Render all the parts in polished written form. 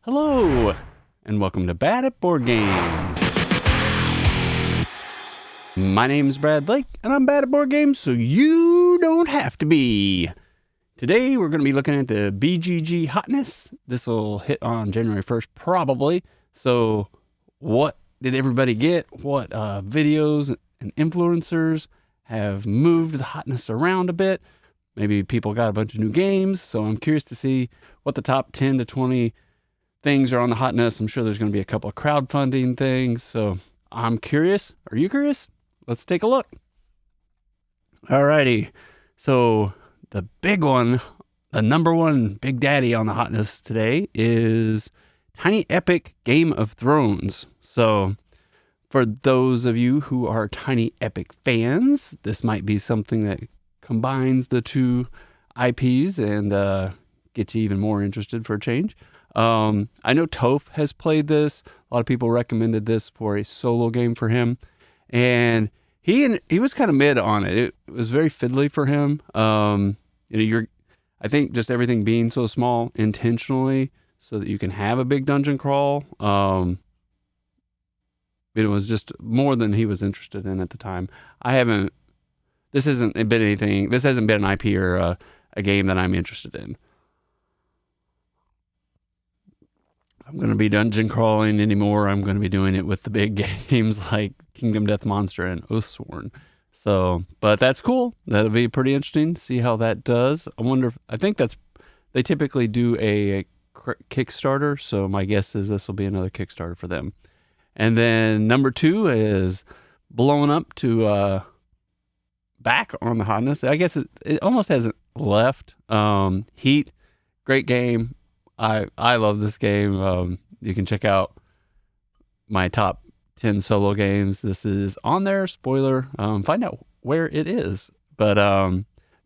Hello, and welcome to Bad at Board Games. My name's Brad Blake, and I'm bad at board games, so you don't have to be. Today, we're going to be looking at the BGG Hotness. This will hit on January 1st, probably. So, what did everybody get? What videos and influencers have moved the hotness around a bit? Maybe people got a bunch of new games, so I'm curious to see what the top 10 to 20 things are on the hotness. I'm sure there's going to be a couple of crowdfunding things, so I'm curious. Are you curious? Let's take a look. Alrighty, so the big one, the number one big daddy on the hotness today is Tiny Epic Game of Thrones. So for those of you who are Tiny Epic fans, this might be something that combines the two IPs and gets you even more interested for a change. I know Toph has played this. A lot of people recommended this for a solo game for him, and he was kind of mid on it. It was very fiddly for him. I think just everything being so small intentionally so that you can have a big dungeon crawl. It was just more than he was interested in at the time. This hasn't been an IP or a game that I'm interested in. I'm going to be dungeon crawling anymore. I'm going to be doing it with the big games like Kingdom Death Monster and Oathsworn. So, but that's cool. That'll be pretty interesting to see how that does. They typically do a Kickstarter. So my guess is this will be another Kickstarter for them. And then number 2 is blowing up to back on the hotness. I guess it almost hasn't left. Heat, great game. I love this game. You can check out my top 10 solo games. This is on there. Spoiler. Find out where it is. But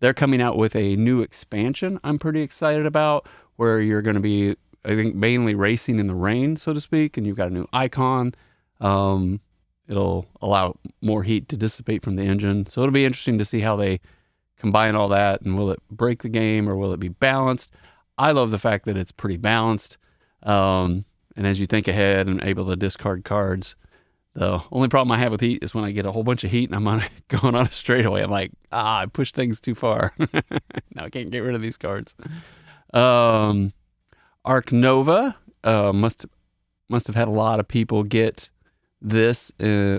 they're coming out with a new expansion I'm pretty excited about, where you're going to be, I think, mainly racing in the rain, so to speak, and you've got a new icon. It'll allow more heat to dissipate from the engine. So it'll be interesting to see how they combine all that, and will it break the game or will it be balanced? I love the fact that it's pretty balanced. And as you think ahead and able to discard cards, the only problem I have with heat is when I get a whole bunch of heat and I'm going on a straightaway. I'm like, I pushed things too far. Now I can't get rid of these cards. Ark Nova must have had a lot of people get this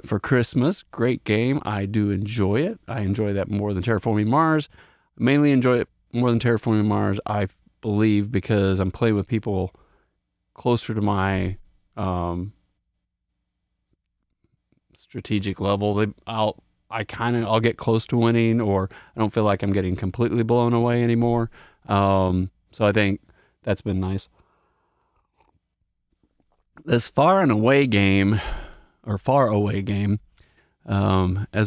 for Christmas. Great game. I do enjoy it. I enjoy that more than Terraforming Mars. I mainly enjoy it more than Terraforming Mars, I believe, because I'm playing with people closer to my strategic level. I'll get close to winning, or I don't feel like I'm getting completely blown away anymore. So I think that's been nice. This far away game, as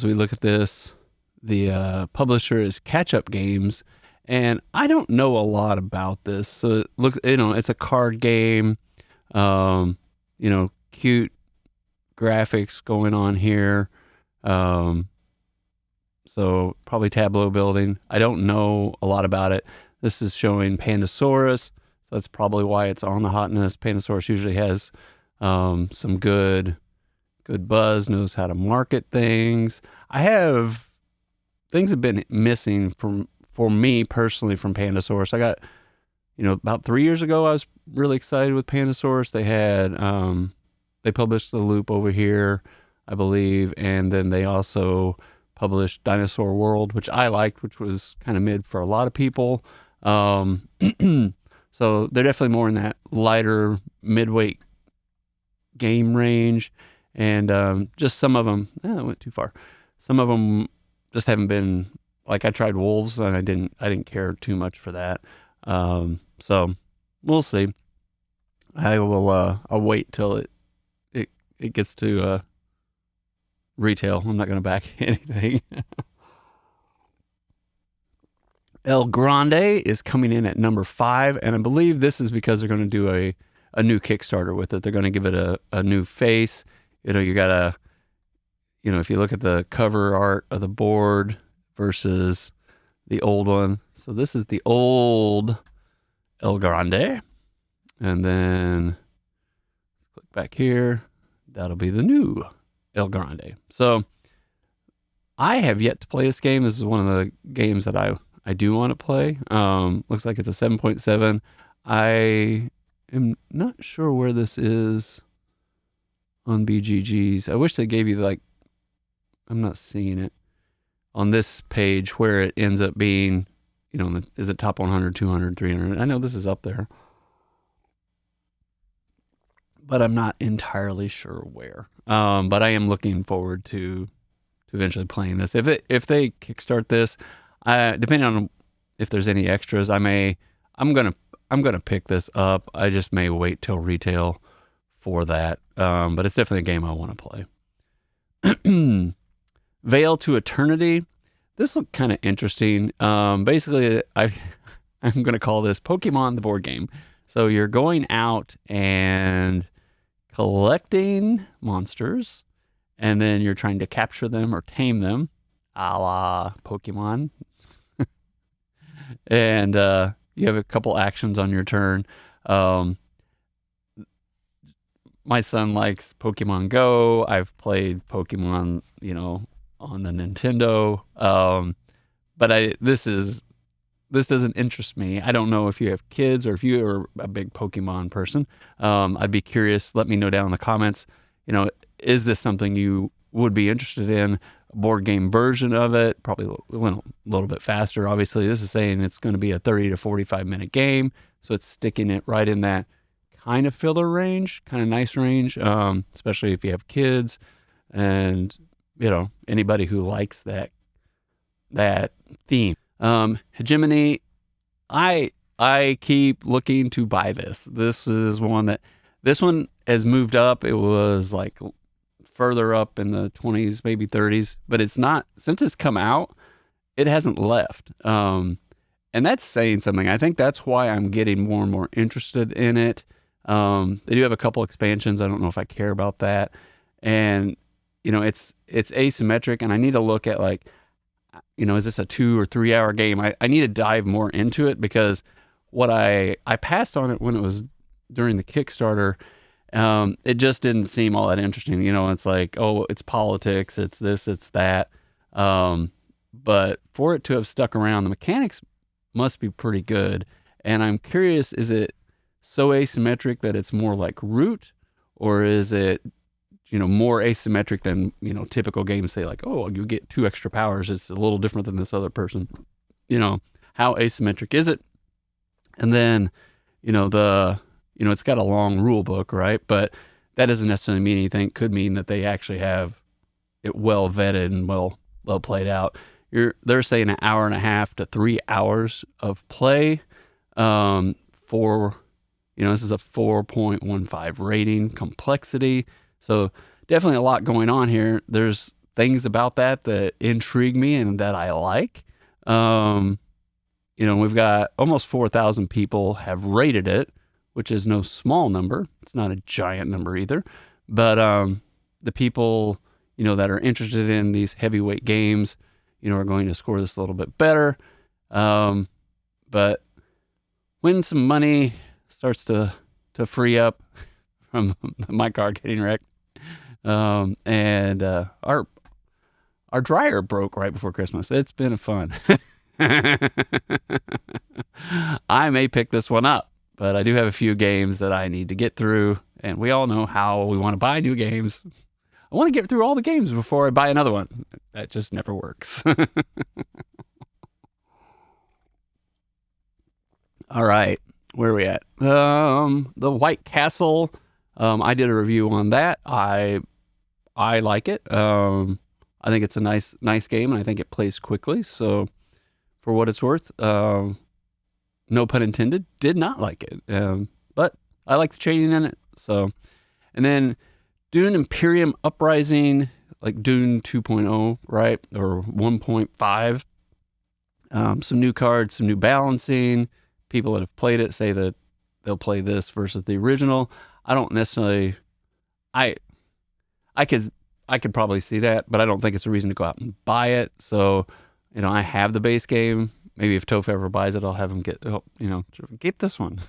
we look at this, the publisher is Catch Up Games, and I don't know a lot about this. So it's a card game, cute graphics going on here. So probably tableau building. I don't know a lot about it. This is showing Pandasaurus, so that's probably why it's on the hotness. Pandasaurus usually has some good buzz, knows how to market things. Things have been missing for me personally from Pandasaurus. I got, about 3 years ago, I was really excited with Pandasaurus. They published The Loop over here, I believe, and then they also published Dinosaur World, which I liked, which was kind of mid for a lot of people. So they're definitely more in that lighter midweight game range, and just some of them, I went too far. Some of them just haven't been, like I tried Wolves and I didn't care too much for that. So we'll see. I'll wait till it gets to retail. I'm not going to back anything. El Grande is coming in at number 5, and I believe this is because they're going to do a new Kickstarter with it. They're going to give it a new face. You gotta, if you look at the cover art of the board versus the old one. So this is the old El Grande. And then back here, that'll be the new El Grande. So I have yet to play this game. This is one of the games that I do want to play. Looks like it's a 7.7. I am not sure where this is on BGG's. I wish they gave you like, I'm not seeing it on this page where it ends up being, is it top 100, 200, 300? I know this is up there, but I'm not entirely sure where. But I am looking forward to eventually playing this. If they kickstart this, depending on if there's any extras, I'm gonna pick this up. I just may wait till retail for that. But it's definitely a game I want to play. Vale to Eternity. This looked kind of interesting. Basically, I'm gonna call this Pokemon the board game. So you're going out and collecting monsters, and then you're trying to capture them or tame them, a la Pokemon. And you have a couple actions on your turn. My son likes Pokemon Go. I've played Pokemon, on the Nintendo. But this doesn't interest me. I don't know if you have kids or if you are a big Pokemon person. I'd be curious. Let me know down in the comments. Is this something you would be interested in? A board game version of it, probably a little bit faster. Obviously, this is saying it's going to be a 30 to 45 minute game, so it's sticking it right in that kind of filler range, kind of nice range, especially if you have kids and anybody who likes that theme. Hegemony, I keep looking to buy this. This one has moved up. It was like further up in the 20s, maybe 30s, but it's not, since it's come out, it hasn't left. And that's saying something. I think that's why I'm getting more and more interested in it. They do have a couple expansions. I don't know if I care about that. And, it's asymmetric, and I need to look at like, is this a 2 or 3 hour game? I need to dive more into it, because what I passed on it when it was during the Kickstarter. It just didn't seem all that interesting. It's like, oh, it's politics, it's this, it's that. But for it to have stuck around, the mechanics must be pretty good. And I'm curious, is it so asymmetric that it's more like Root, or is it, more asymmetric than, typical games say like, oh, you get 2 extra powers. It's a little different than this other person. How asymmetric is it? And then, it's got a long rule book, right? But that doesn't necessarily mean anything. It could mean that they actually have it well vetted and well played out. They're saying an hour and a half to 3 hours of play. This is a 4.15 rating complexity. So definitely a lot going on here. There's things about that intrigue me and that I like. We've got almost 4,000 people have rated it, which is no small number. It's not a giant number either. But the people, that are interested in these heavyweight games, are going to score this a little bit better. But when some money starts to free up from my car getting wrecked, and our dryer broke right before Christmas. It's been fun. I may pick this one up, but I do have a few games that I need to get through, and we all know how we want to buy new games. I want to get through all the games before I buy another one. That just never works. All right, where are we at? The White Castle. I did a review on that. I like it. I think it's a nice game, and I think it plays quickly. So, for what it's worth, no pun intended, did not like it. But I like the chaining in it. So, and then Dune Imerpium Uprising, like Dune 2.0, right? Or 1.5. Some new cards, some new balancing. People that have played it say that they'll play this versus the original. I don't necessarily, I could probably see that, but I don't think it's a reason to go out and buy it. So, I have the base game. Maybe if Toph ever buys it, I'll have him get this one.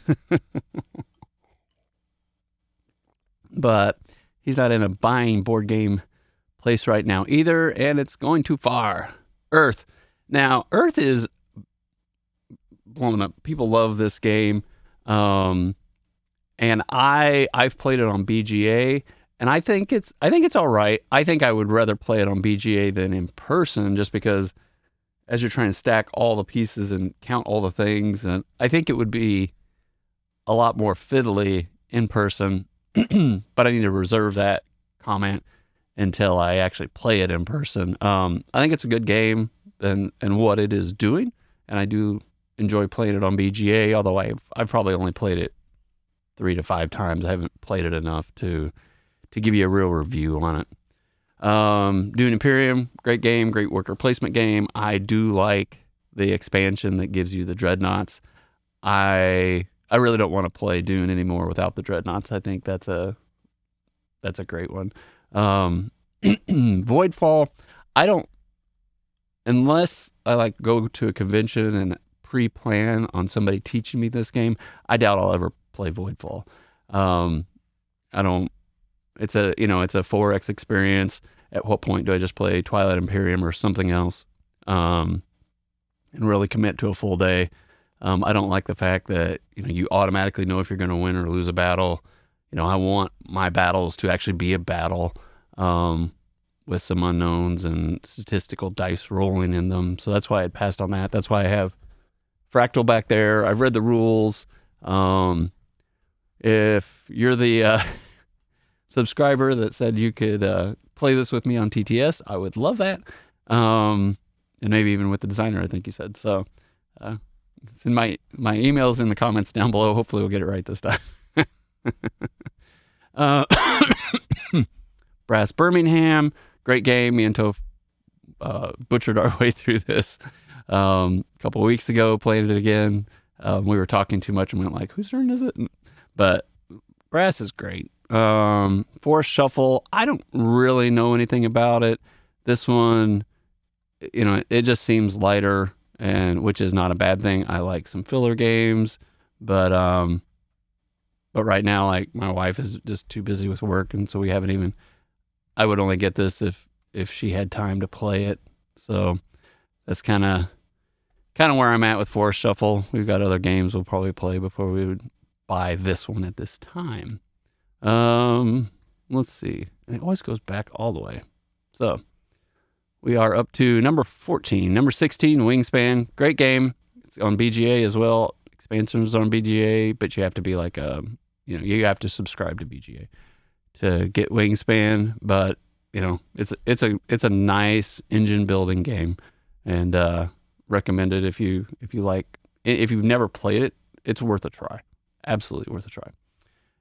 but he's not in a buying board game place right now either, and it's going too far. Earth. Now, Earth is blowing up. People love this game. And I've played it on BGA, and I think it's all right. I think I would rather play it on BGA than in person, just because as you're trying to stack all the pieces and count all the things, and I think it would be a lot more fiddly in person. But I need to reserve that comment until I actually play it in person. I think it's a good game and what it is doing, and I do enjoy playing it on BGA, although I've probably only played it 3 to 5 times. I haven't played it enough to give you a real review on it. Dune Imerpium, great game, great worker placement game. I do like the expansion that gives you the dreadnoughts. I really don't want to play Dune anymore without the dreadnoughts. I think that's a great one. Voidfall, I don't, unless I go to a convention and pre-plan on somebody teaching me this game, I doubt I'll ever play Voidfall. I don't. It's a 4X experience. At what point do I just play Twilight Imperium or something else, and really commit to a full day? I don't like the fact that you automatically know if you're going to win or lose a battle. I want my battles to actually be a battle, with some unknowns and statistical dice rolling in them. So that's why I passed on that. That's why I have Fractal back there. I've read the rules. If you're the subscriber that said you could play this with me on TTS, I would love that. And maybe even with the designer, I think you said. So it's in my emails in the comments down below. Hopefully we'll get it right this time. Brass Birmingham, great game. Me and Toph butchered our way through this a couple of weeks ago, played it again. We were talking too much and went like, whose turn is it? But Brass is great. Forest Shuffle, I don't really know anything about it. This one, it just seems lighter, and which is not a bad thing. I like some filler games, but right now, my wife is just too busy with work, and so we haven't even. I would only get this if she had time to play it. So that's kind of where I'm at with Forest Shuffle. We've got other games we'll probably play before we would buy this one at this time. Let's see. It always goes back all the way. So we are up to number 14. Number 16, Wingspan. Great game. It's on BGA as well. Expansions on BGA, but you have to be you have to subscribe to BGA to get Wingspan. But it's a nice engine building game, and recommend it if you like. If you've never played it, it's worth a try. Absolutely worth a try.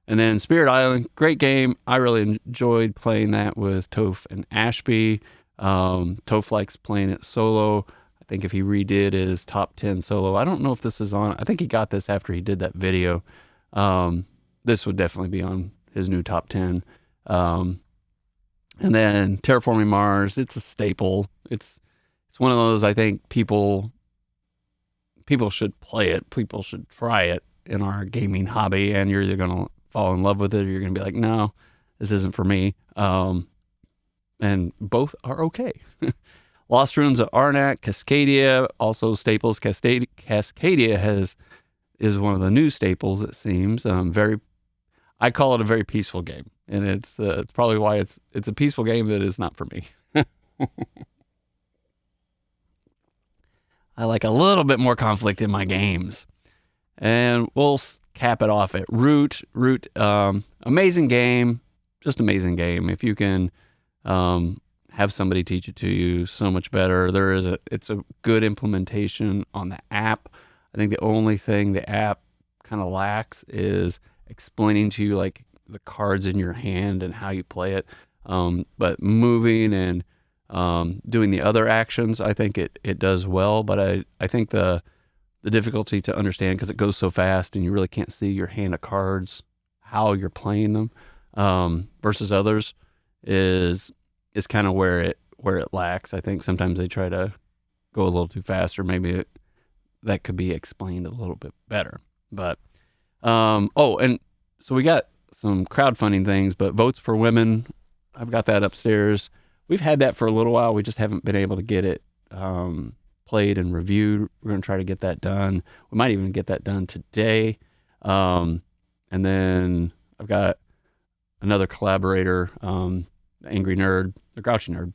And then Spirit Island, great game. I really enjoyed playing that with Toph and Ashby. Toph likes playing it solo. I think if he redid his top 10 solo, I don't know if this is on. I think he got this after he did that video. This would definitely be on his new top 10. And then Terraforming Mars, it's a staple. It's one of those, I think people should play it. People should try it in our gaming hobby, and you're either going to fall in love with it or you're going to be like, no, this isn't for me. And both are okay. Lost Ruins of Arnak, Cascadia, also staples. Cascadia is one of the new staples, it seems. I call it a very peaceful game, and it's probably why it's a peaceful game that is not for me. I like a little bit more conflict in my games. And we'll cap it off at Root. Root, amazing game, just amazing game. If you can have somebody teach it to you, so much better. It's a good implementation on the app. I think the only thing the app kind of lacks is explaining to you the cards in your hand and how you play it. But moving and doing the other actions, I think it does well. But I think the difficulty to understand, because it goes so fast and you really can't see your hand of cards, how you're playing them, versus others, is kind of where it lacks. I think sometimes they try to go a little too fast, or maybe that could be explained a little bit better. But and so we got some crowdfunding things, but Votes for Women, I've got that upstairs. We've had that for a little while. We just haven't been able to get it played and reviewed. We're going to try to get that done. We might even get that done today. And then I've got another collaborator, the Angry Nerd, the Grouchy Nerd,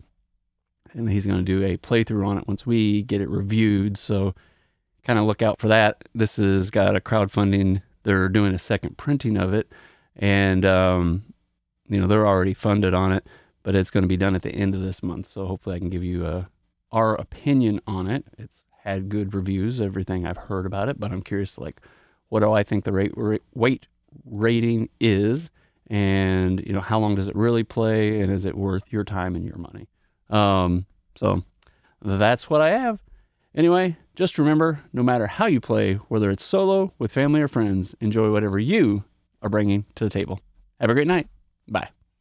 and he's going to do a playthrough on it once we get it reviewed. So kind of look out for that. This has got a crowdfunding. They're doing a second printing of it, and they're already funded on it, but it's going to be done at the end of this month. So hopefully I can give you our opinion on it. It's had good reviews, everything I've heard about it, but I'm curious, like, what do I think the weight rating is, and how long does it really play, and is it worth your time and your money? So that's what I have. Anyway, just remember, no matter how you play, whether it's solo, with family, or friends, enjoy whatever you are bringing to the table. Have a great night. Bye.